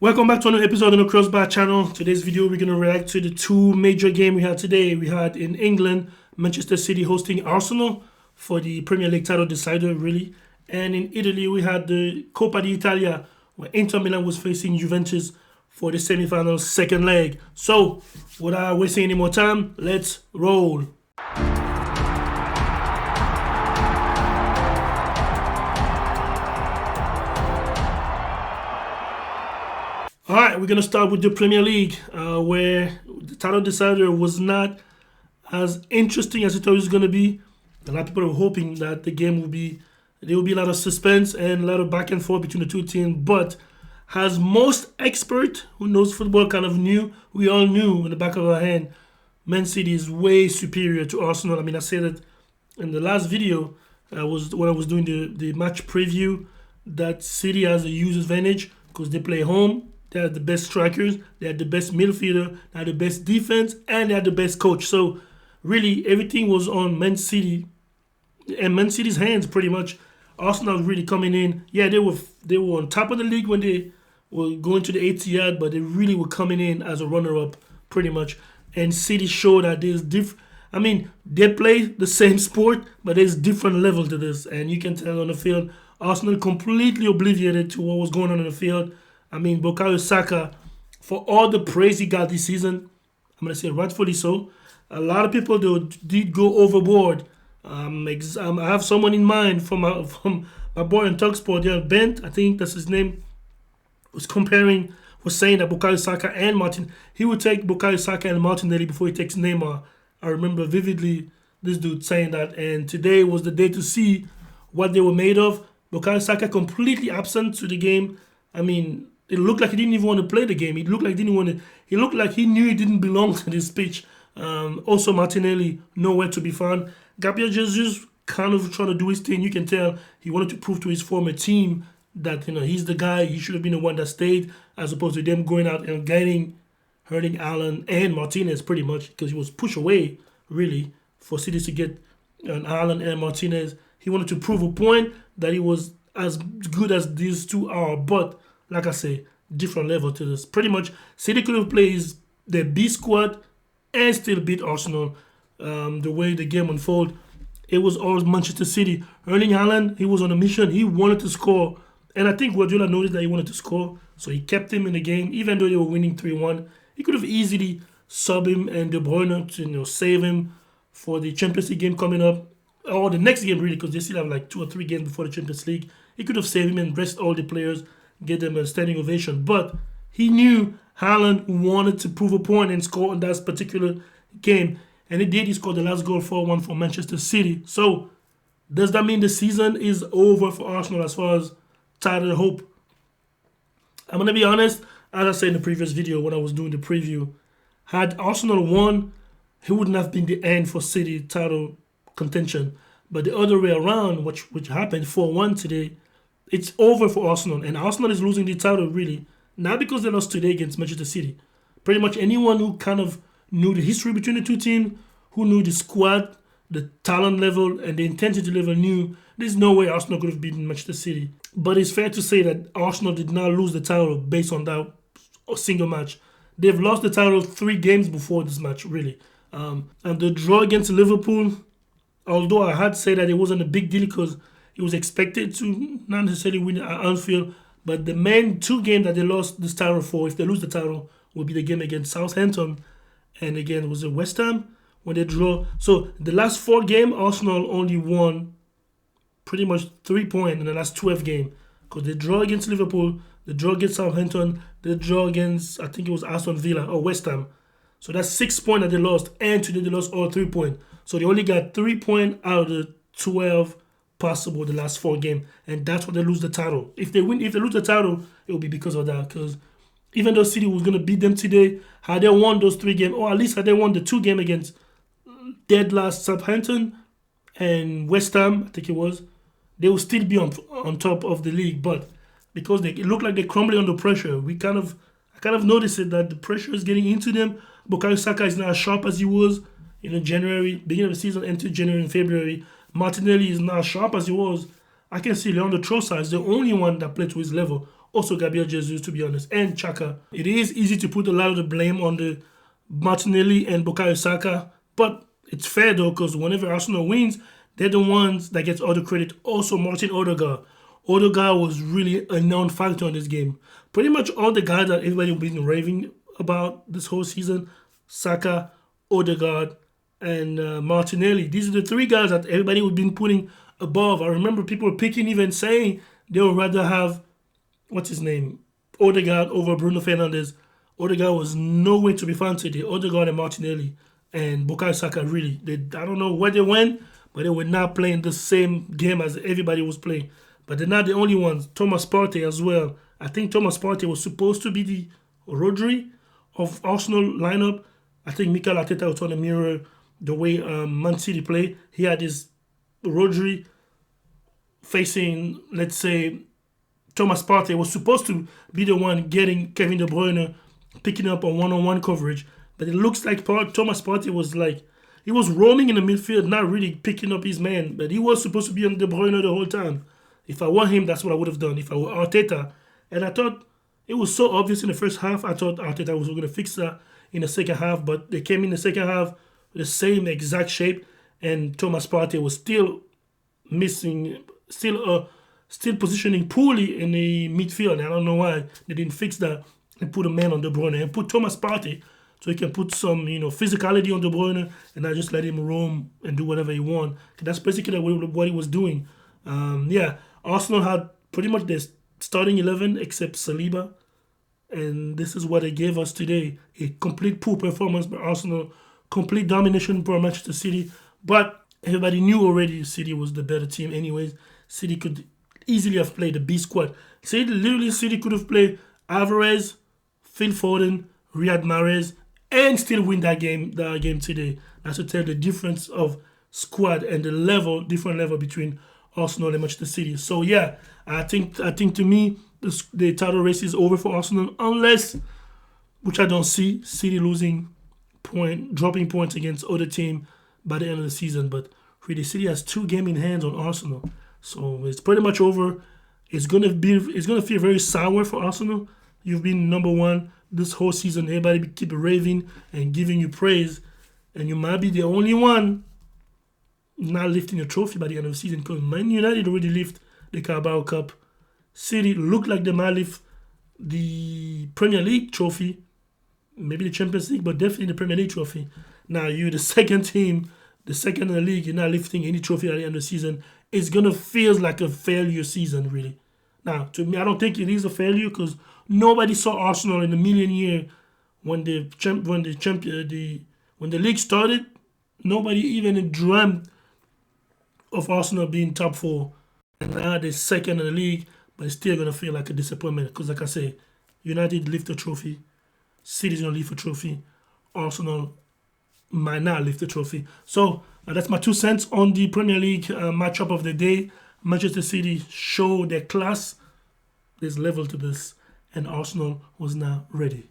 Welcome back to another episode on the Crossbar channel. Today's video, we're going to react to the two major games we had today. We had in England, Manchester City hosting Arsenal for the Premier League title decider, really. And in Italy, we had the Coppa d'Italia, where Inter Milan was facing Juventus for the semi-finals second leg. So, without wasting any more time, let's roll. All right, we're going to start with the Premier League, where the title decider was not as interesting as I thought it was going to be. A lot of people were hoping that the game there will be a lot of suspense and a lot of back and forth between the two teams. But as most expert who knows football kind of knew, we all knew in the back of our hand, Man City is way superior to Arsenal. I mean, I said it in the last video, when I was doing the match preview, that City has a huge advantage because they play home. They have the best strikers, they have the best midfielder, they have the best defense, and they have the best coach. So really, everything was on Man City and Man City's hands pretty much. Arsenal really coming in. Yeah, they were on top of the league when they were going to the Etihad, but they really were coming in as a runner-up pretty much. And City showed that there's I mean, they play the same sport, but there's different level to this. And you can tell on the field, Arsenal completely obliviated to what was going on in the field. I mean, Bukayo Saka, for all the praise he got this season, I'm going to say rightfully so, a lot of people did go overboard. I have someone in mind from my boy on TalkSport, Bent, I think that's his name, was saying that Bukayo Saka and he would take Bukayo Saka and Martinelli before he takes Neymar. I remember vividly this dude saying that, and today was the day to see what they were made of. Bukayo Saka completely absent to the game. I mean, it looked like he didn't even want to play the game. He looked like he knew he didn't belong to this pitch. Also, Martinelli, nowhere to be found. Gabriel Jesus kind of trying to do his thing. You can tell he wanted to prove to his former team that he's the guy. He should have been the one that stayed, as opposed to them going out and hurting Allen and Martinez pretty much, because he was pushed away really for City to get Allen and Martinez. He wanted to prove a point that he was as good as these two are, but like I say, different level to this. Pretty much, City could have played their B squad and still beat Arsenal. The way the game unfolded, it was all Manchester City. Erling Haaland, he was on a mission. He wanted to score, and I think Guardiola noticed that he wanted to score, so he kept him in the game, even though they were winning 3-1. He could have easily subbed him and De Bruyne to save him for the Champions League game coming up, or the next game really, because they still have like 2 or 3 games before the Champions League. He could have saved him and rest all the players, get them a standing ovation. But he knew Haaland wanted to prove a point and score in that particular game. And he did. He scored the last goal 4-1 for Manchester City. So does that mean the season is over for Arsenal as far as title hope? I'm going to be honest. As I said in the previous video when I was doing the preview, had Arsenal won, it wouldn't have been the end for City title contention. But the other way around, which happened 4-1 today, it's over for Arsenal, and Arsenal is losing the title, really. Not because they lost today against Manchester City. Pretty much anyone who kind of knew the history between the two teams, who knew the squad, the talent level, and the intensity level knew there's no way Arsenal could have beaten Manchester City. But it's fair to say that Arsenal did not lose the title based on that single match. They've lost the title 3 games before this match, really. And the draw against Liverpool, although I had said that it wasn't a big deal because he was expected to not necessarily win at Anfield, but the main 2 games that they lost this title for, if they lose the title, will be the game against Southampton and again was it West Ham when they draw. So the last 4 games, Arsenal only won pretty much 3 points in the last 12 games, because they draw against Liverpool, they draw against Southampton, they draw against, I think it was Aston Villa or West Ham. So that's 6 points that they lost, and today they lost all 3 points. So they only got 3 points out of the 12 possible the last 4 games, and that's why they lose the title. If they lose the title, it will be because of that. Because even though City was gonna beat them today, had they won those 3 games, or at least had they won the 2 games against dead last Southampton and West Ham, I think it was, they will still be on top of the league. But because it looked like they're crumbling under pressure, I kind of noticed it, that the pressure is getting into them. Bukayo Saka is not as sharp as he was January, beginning of the season, into January and February. Martinelli is not as sharp as he was. I can see Leandro Trossard is the only one that played to his level. also Gabriel Jesus, to be honest, and Chaka. It is easy to put a lot of the blame on the Martinelli and Bukayo Saka, but it's fair though, because whenever Arsenal wins, they're the ones that get all the credit. Also, Martin Odegaard. Odegaard was really a non-factor in this game. Pretty much all the guys that everybody been raving about this whole season, Saka, Odegaard, and Martinelli. These are the three guys that everybody would been putting above. I remember people picking, even saying they would rather have, what's his name, Odegaard over Bruno Fernandes. Odegaard was nowhere to be found today. Odegaard and Martinelli and Bukayo Saka, really. I don't know where they went, but they were not playing the same game as everybody was playing. But they're not the only ones. Thomas Partey as well. I think Thomas Partey was supposed to be the Rodri of Arsenal lineup. I think Mikel Arteta was trying to mirror the way Man City play. He had his Rodri facing, let's say, Thomas Partey was supposed to be the one getting Kevin De Bruyne picking up on one-on-one coverage. But it looks like Thomas Partey was like, he was roaming in the midfield, not really picking up his man. But he was supposed to be on De Bruyne the whole time. If I were him, that's what I would have done. If I were Arteta. And I thought it was so obvious in the first half. I thought Arteta was going to fix that in the second half. But they came in the second half with the same exact shape. And Thomas Partey was still missing, still positioning poorly in the midfield. And I don't know why they didn't fix that and put a man on De Bruyne and put Thomas Partey so he can put some, physicality on De Bruyne and not just let him roam and do whatever he wants. That's basically what he was doing. Arsenal had pretty much their starting 11 except Saliba. And this is what they gave us today. A complete poor performance by Arsenal. Complete domination by Manchester City. But everybody knew already City was the better team anyways. City could easily have played the B squad. City could have played Alvarez, Phil Foden, Riyad Mahrez, and still win that game today. That's to tell the difference of squad and the different level between Arsenal and Manchester City. So yeah, I think to me the title race is over for Arsenal unless, which I don't see, City dropping points against other team by the end of the season. But really, City has 2 games in hands on Arsenal, so it's pretty much over. It's gonna feel very sour for Arsenal. You've been number one this whole season. Everybody keep raving and giving you praise, and you might be the only one not lifting a trophy by the end of the season, because Man United already lift the Carabao Cup. City look like they might lift the Premier League trophy, maybe the Champions League, but definitely the Premier League trophy. Now you're the second team, the second in the league, you're not lifting any trophy at the end of the season. It's going to feel like a failure season, really. Now, to me, I don't think it is a failure because nobody saw Arsenal in a million years when the league started. Nobody even dreamt of Arsenal being top 4. And now they're second in the league, but it's still going to feel like a disappointment because, like I say, United lift a trophy, City's going to lift a trophy, Arsenal might not lift the trophy. So that's my 2 cents on the Premier League matchup of the day. Manchester City show their class. There's level to this, and Arsenal was not ready.